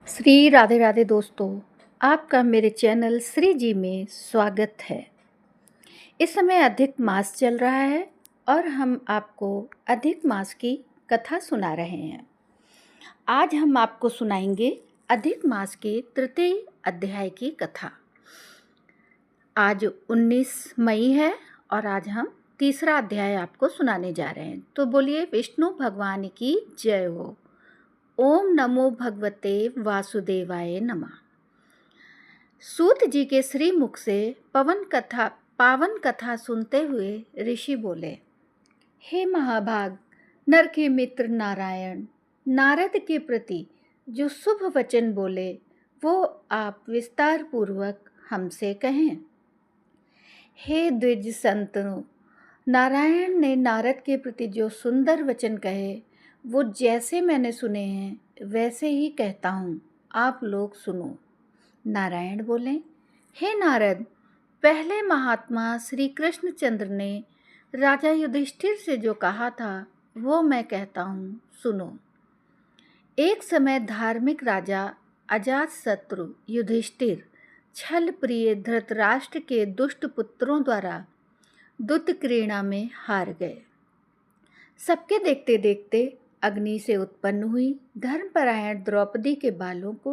श्री राधे राधे दोस्तों, आपका मेरे चैनल श्री जी में स्वागत है। इस समय अधिक मास चल रहा है और हम आपको अधिक मास की कथा सुना रहे हैं। आज हम आपको सुनाएंगे अधिक मास के तृतीय अध्याय की कथा। आज 19 मई है और आज हम तीसरा अध्याय आपको सुनाने जा रहे हैं। तो बोलिए विष्णु भगवान की जय हो। ओम नमो भगवते वासुदेवाय नमः। सूत जी के श्री मुख से पावन कथा सुनते हुए ऋषि बोले, हे महाभाग, नर के मित्र नारायण नारद के प्रति जो शुभ वचन बोले वो आप विस्तार पूर्वक हमसे कहें। हे द्विज संतों, नारायण ने नारद के प्रति जो सुंदर वचन कहे वो जैसे मैंने सुने हैं वैसे ही कहता हूँ, आप लोग सुनो। नारायण बोले, हे नारद, पहले महात्मा श्री कृष्णचंद्र ने राजा युधिष्ठिर से जो कहा था वो मैं कहता हूँ, सुनो। एक समय धार्मिक राजा अजातशत्रु युधिष्ठिर छल प्रिय धृतराष्ट्र के दुष्ट पुत्रों द्वारा दुत क्रीड़ा में हार गए। सबके देखते देखते अग्नि से उत्पन्न हुई धर्मपरायण द्रौपदी के बालों को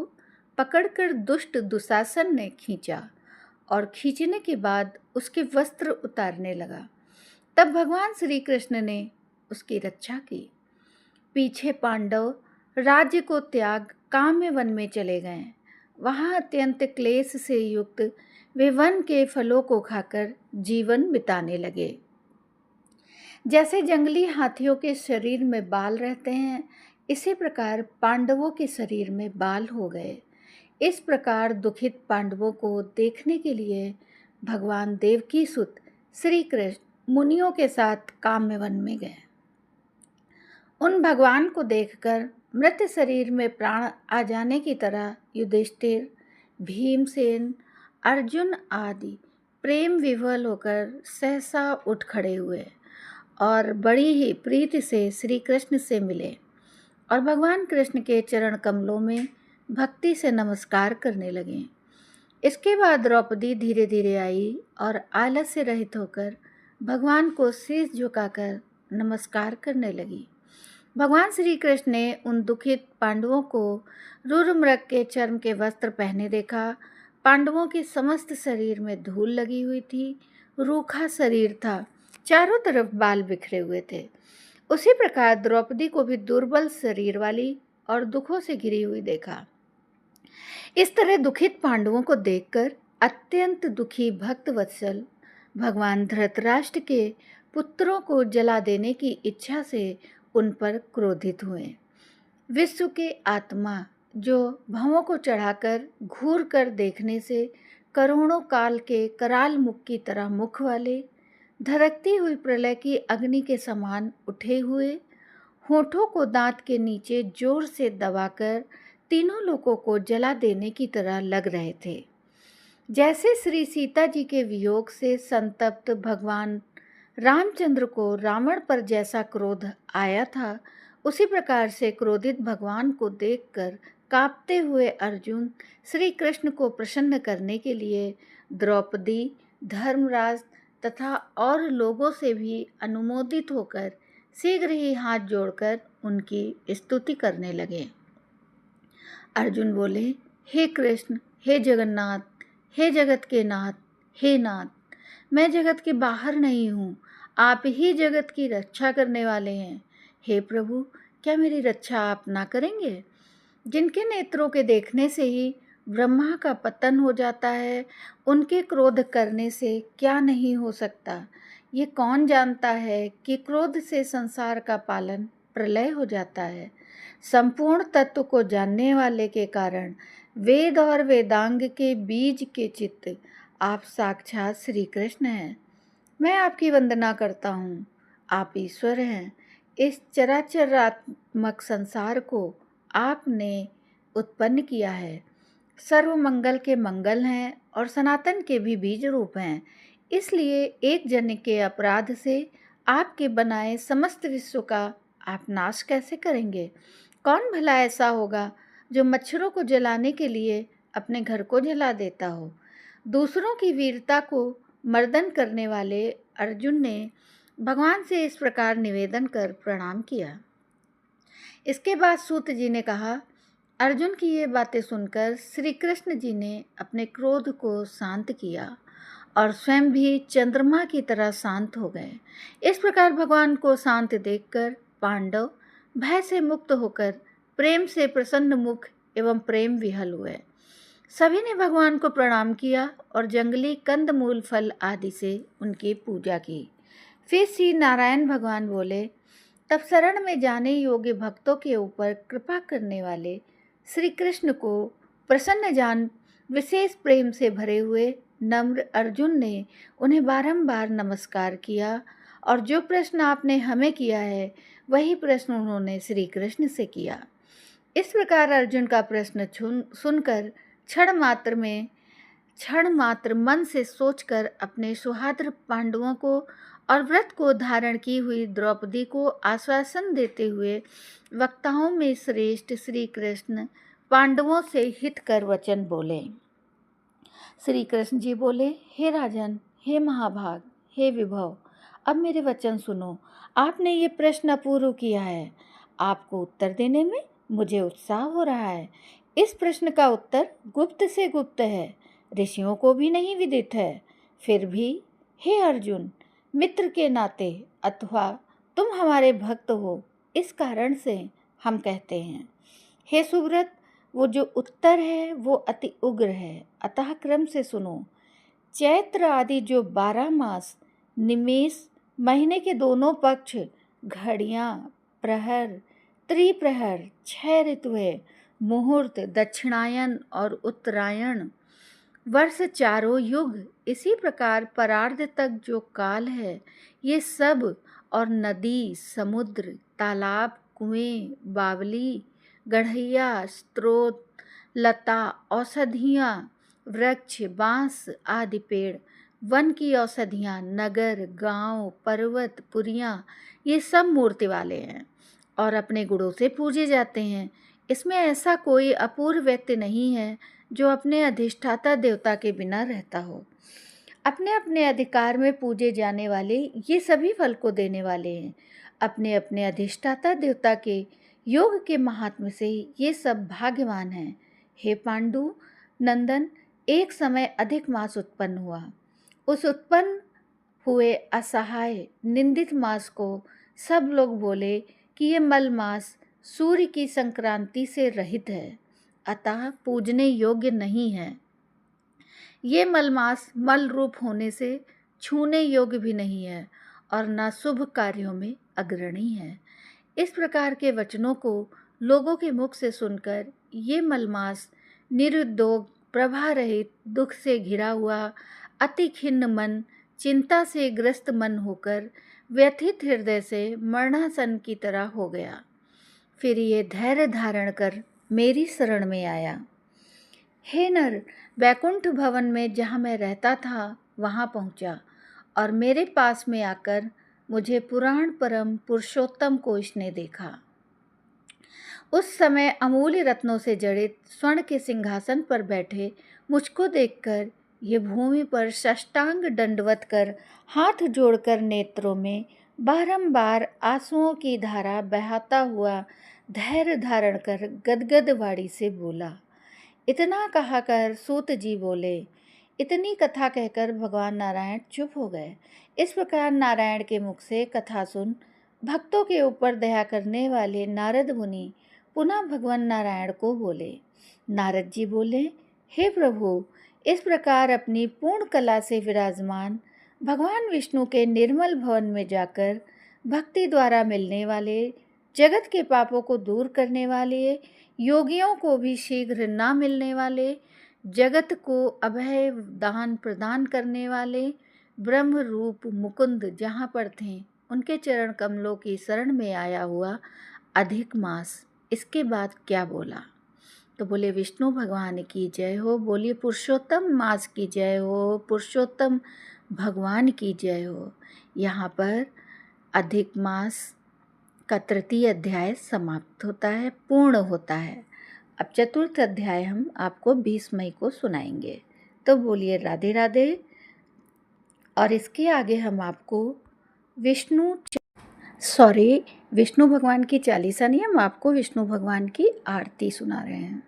पकड़कर दुष्ट दुशासन ने खींचा और खींचने के बाद उसके वस्त्र उतारने लगा। तब भगवान श्री कृष्ण ने उसकी रक्षा की। पीछे पांडव राज्य को त्याग काम्य वन में चले गए। वहाँ अत्यंत क्लेश से युक्त वे वन के फलों को खाकर जीवन बिताने लगे। जैसे जंगली हाथियों के शरीर में बाल रहते हैं, इसी प्रकार पांडवों के शरीर में बाल हो गए। इस प्रकार दुखित पांडवों को देखने के लिए भगवान देवकी सुत श्री कृष्ण मुनियों के साथ काम्यवन में गए। उन भगवान को देखकर मृत शरीर में प्राण आ जाने की तरह युधिष्ठिर, भीमसेन, अर्जुन आदि प्रेम विह्वल होकर सहसा उठ खड़े हुए और बड़ी ही प्रीति से श्री कृष्ण से मिले और भगवान कृष्ण के चरण कमलों में भक्ति से नमस्कार करने लगे। इसके बाद द्रौपदी धीरे धीरे आई और आलस्य रहित होकर भगवान को शीश झुकाकर नमस्कार करने लगी। भगवान श्री कृष्ण ने उन दुखित पांडवों को रुरमृग के चर्म के वस्त्र पहने देखा। पांडवों के समस्त शरीर में धूल लगी हुई थी, रूखा शरीर था, चारों तरफ बाल बिखरे हुए थे। उसी प्रकार द्रौपदी को भी दुर्बल शरीर वाली और दुखों से घिरी हुई देखा। इस तरह दुखित पांडवों को देखकर अत्यंत दुखी भक्त वत्सल भगवान धृतराष्ट्र के पुत्रों को जला देने की इच्छा से उन पर क्रोधित हुए। विश्व के आत्मा जो भवों को चढ़ाकर घूर कर देखने से करोड़ों काल के कराल मुख की तरह मुख वाले, धड़कती हुई प्रलय की अग्नि के समान उठे हुए, होठों को दांत के नीचे जोर से दबाकर तीनों लोगों को जला देने की तरह लग रहे थे। जैसे श्री सीता जी के वियोग से संतप्त भगवान रामचंद्र को रावण पर जैसा क्रोध आया था, उसी प्रकार से क्रोधित भगवान को देखकर कांपते हुए अर्जुन श्री कृष्ण को प्रसन्न करने के लिए द्रौपदी, धर्मराज तथा और लोगों से भी अनुमोदित होकर शीघ्र ही हाथ जोड़कर उनकी स्तुति करने लगे। अर्जुन बोले, हे कृष्ण, हे जगन्नाथ, हे जगत के नाथ, हे नाथ, मैं जगत के बाहर नहीं हूँ, आप ही जगत की रक्षा करने वाले हैं। हे प्रभु, क्या मेरी रक्षा आप ना करेंगे? जिनके नेत्रों के देखने से ही ब्रह्मा का पतन हो जाता है, उनके क्रोध करने से क्या नहीं हो सकता। ये कौन जानता है कि क्रोध से संसार का पालन प्रलय हो जाता है। संपूर्ण तत्व को जानने वाले के कारण वेद और वेदांग के बीज के चित्त आप साक्षात श्री कृष्ण हैं। मैं आपकी वंदना करता हूँ। आप ईश्वर हैं। इस चराचरात्मक संसार को आपने उत्पन्न किया है। सर्व मंगल के मंगल हैं और सनातन के भी बीज रूप हैं। इसलिए एक जन के अपराध से आपके बनाए समस्त विश्व का आप नाश कैसे करेंगे? कौन भला ऐसा होगा जो मच्छरों को जलाने के लिए अपने घर को जला देता हो। दूसरों की वीरता को मर्दन करने वाले अर्जुन ने भगवान से इस प्रकार निवेदन कर प्रणाम किया। इसके बाद सूत जी ने कहा, अर्जुन की ये बातें सुनकर श्री कृष्ण जी ने अपने क्रोध को शांत किया और स्वयं भी चंद्रमा की तरह शांत हो गए। इस प्रकार भगवान को शांत देखकर पांडव भय से मुक्त होकर प्रेम से प्रसन्न मुख एवं प्रेम विहल हुए। सभी ने भगवान को प्रणाम किया और जंगली कंदमूल फल आदि से उनकी पूजा की। फिर श्री नारायण भगवान बोले, तब शरण में जाने योग्य भक्तों के ऊपर कृपा करने वाले श्री कृष्ण को प्रसन्न जान विशेष प्रेम से भरे हुए नम्र अर्जुन ने उन्हें बारंबार नमस्कार किया और जो प्रश्न आपने हमें किया है वही प्रश्न उन्होंने श्री कृष्ण से किया। इस प्रकार अर्जुन का प्रश्न सुनकर क्षण मात्र मन से सोचकर अपने सुहाद्र पांडवों को और व्रत को धारण की हुई द्रौपदी को आश्वासन देते हुए वक्ताओं में श्रेष्ठ श्री कृष्ण पांडवों से हित कर वचन बोले। श्री कृष्ण जी बोले, हे राजन, हे महाभाग, हे विभव, अब मेरे वचन सुनो। आपने ये प्रश्न अपूर्व किया है। आपको उत्तर देने में मुझे उत्साह हो रहा है। इस प्रश्न का उत्तर गुप्त से गुप्त है, ऋषियों को भी नहीं विदित है। फिर भी हे अर्जुन, मित्र के नाते अथवा तुम हमारे भक्त हो, इस कारण से हम कहते हैं। हे सुव्रत, वो जो उत्तर है वो अति उग्र है, अतः क्रम से सुनो। चैत्र आदि जो 12 मास, निमेष, महीने के दोनों पक्ष, घड़ियाँ, प्रहर, त्रिप्रहर, 6 ऋतुएं, मुहूर्त, दक्षिणायन और उत्तरायण, वर्ष, चारों युग, इसी प्रकार परार्ध तक जो काल है, ये सब, और नदी, समुद्र, तालाब, कुएं, बावली, गढ़ैया, स्रोत, लता, औषधियाँ, वृक्ष, बांस आदि पेड़, वन की औषधियाँ, नगर, गांव, पर्वत, पुरियाँ, ये सब मूर्ति वाले हैं और अपने गुणों से पूजे जाते हैं। इसमें ऐसा कोई अपूर्व व्यक्ति नहीं है जो अपने अधिष्ठाता देवता के बिना रहता हो। अपने अपने अधिकार में पूजे जाने वाले ये सभी फल को देने वाले हैं। अपने अपने अधिष्ठाता देवता के योग के महात्म्य से ये सब भाग्यवान हैं। हे पांडु नंदन, एक समय अधिक मास उत्पन्न हुआ। उस उत्पन्न हुए असहाय निंदित मास को सब लोग बोले कि ये मल मास सूर्य की संक्रांति से रहित है, अतः पूजने योग्य नहीं है। ये मलमास मल रूप होने से छूने योग्य भी नहीं है और न शुभ कार्यों में अग्रणी है। इस प्रकार के वचनों को लोगों के मुख से सुनकर ये मलमास निरुद्योग, प्रभा रहित, दुख से घिरा हुआ, अति खिन्न मन, चिंता से ग्रस्त मन होकर व्यथित हृदय से मरणासन की तरह हो गया। फिर ये धैर्य धारण कर मेरी शरण में आया। हे नर, वैकुंठ भवन में जहाँ मैं रहता था वहाँ पहुँचा और मेरे पास में आकर मुझे पुराण परम पुरुषोत्तम को इसने देखा। उस समय अमूल्य रत्नों से जड़ित स्वर्ण के सिंहासन पर बैठे मुझको देखकर ये भूमि पर साष्टांग दंडवत कर हाथ जोड़कर नेत्रों में बारंबार आंसुओं की धारा बहाता हुआ धैर्य धारण कर गदगद वाणी से बोला। इतना कहाकर सूत जी बोले। इतनी कथा कहकर भगवान नारायण चुप हो गए। इस प्रकार नारायण के मुख से कथा सुन भक्तों के ऊपर दया करने वाले नारद मुनि पुनः भगवान नारायण को बोले। नारद जी बोले, हे प्रभु, इस प्रकार अपनी पूर्ण कला से विराजमान भगवान विष्णु के निर्मल भवन में जाकर भक्ति द्वारा मिलने वाले, जगत के पापों को दूर करने वाले, योगियों को भी शीघ्र ना मिलने वाले, जगत को अभय दान प्रदान करने वाले ब्रह्म रूप मुकुंद जहाँ पर थे उनके चरण कमलों की शरण में आया हुआ अधिक मास इसके बाद क्या बोला? तो बोले, विष्णु भगवान की जय हो, बोलिए पुरुषोत्तम मास की जय हो, पुरुषोत्तम भगवान की जय हो। यहाँ पर अधिक मास का 3य अध्याय समाप्त होता है, पूर्ण होता है। अब चतुर्थ अध्याय हम आपको 20 मई को सुनाएंगे। तो बोलिए राधे राधे। और इसके आगे हम आपको विष्णु भगवान की चालीसा नहीं, हम आपको विष्णु भगवान की आरती सुना रहे हैं।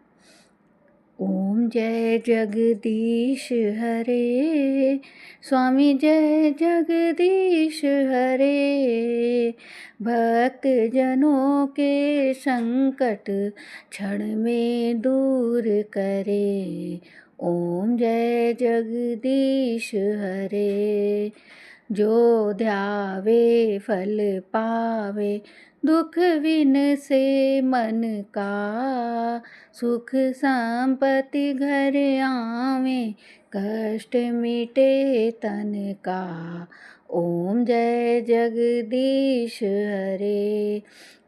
ओम जय जगदीश हरे, स्वामी जय जगदीश हरे, भक्त जनों के संकट क्षण में दूर करे। ओम जय जगदीश हरे, जो ध्यावे फल पावे, दुख विन से मन का, सुख संपत्ति घर आवे, कष्ट मिटे तन का। ओम जय जगदीश हरे,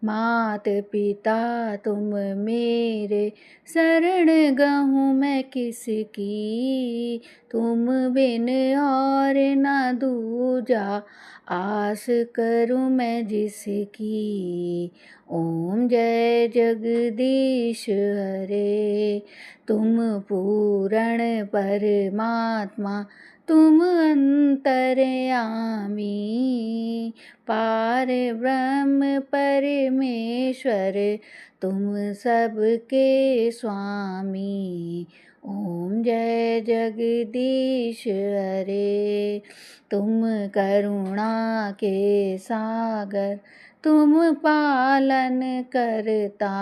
मात पिता तुम मेरे, शरण गहूँ मैं किसकी, तुम बिन और न दूजा, आस करूँ मैं जिसकी। ओम जय जगदीश हरे, तुम पूर्ण परमात्मा, तुम अंतर्यामी, पार ब्रह्म परमेश्वर, तुम सबके स्वामी। ओम जय जगदीश हरे, तुम करुणा के सागर, तुम पालन करता,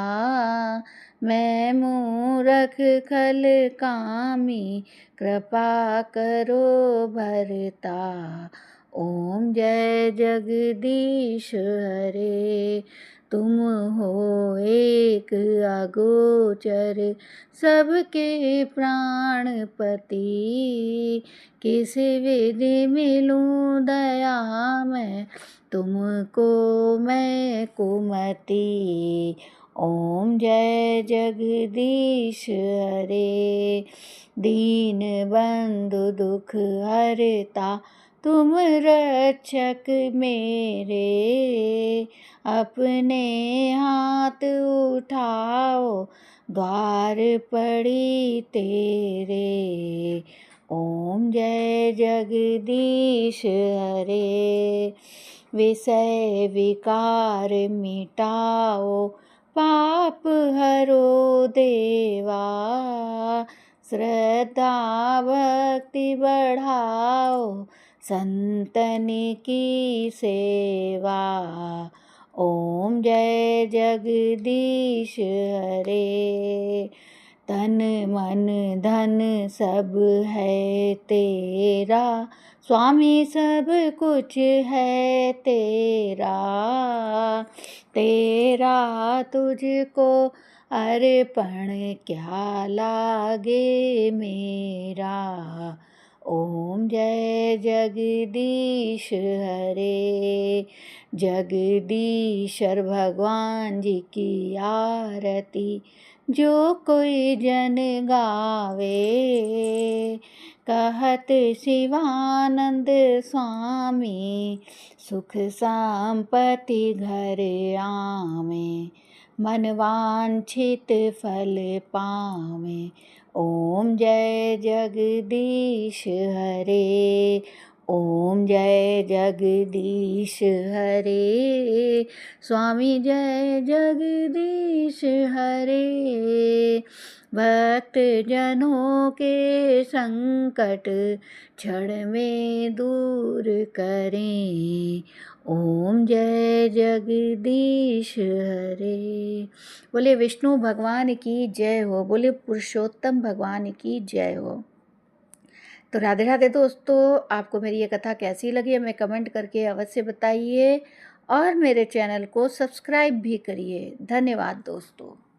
मैं मूरख खल कामी, कृपा करो भरता। ओम जय जगदीश हरे, तुम हो एक अगोचर, सबके प्राणपति, किस विधि मिलूं दया मैं, तुमको मैं कुमति। ओम जय जगदीश हरे, दीन बंधु दुख हरता, तुम रक्षक मेरे, अपने हाथ उठाओ, द्वार पड़ी तेरे। ओम जय जगदीश हरे, विषय विकार मिटाओ, पाप हरो देवा, श्रद्धा भक्ति बढ़ाओ, संतन की सेवा। ओम जय जगदीश हरे, तन मन धन सब है तेरा, स्वामी सब कुछ है तेरा, तेरा तुझको अर्पण क्या लागे मेरा। ओम जय जगदीश हरे, जगदीश्वर भगवान जी की आरती जो कोई जन गावे, कहत शिवानंद स्वामी, सुख संपत्ति घर आवे, मन वांछित फल पावे। ओम जय जगदीश हरे, ओम जय जगदीश हरे, स्वामी जय जगदीश हरे, भक्त जनों के संकट क्षण में दूर करें। ओम जय जगदीश हरे। बोले विष्णु भगवान की जय हो, बोले पुरुषोत्तम भगवान की जय हो। तो राधे राधे दोस्तों, आपको मेरी ये कथा कैसी लगी हमें कमेंट करके अवश्य बताइए और मेरे चैनल को सब्सक्राइब भी करिए। धन्यवाद दोस्तों।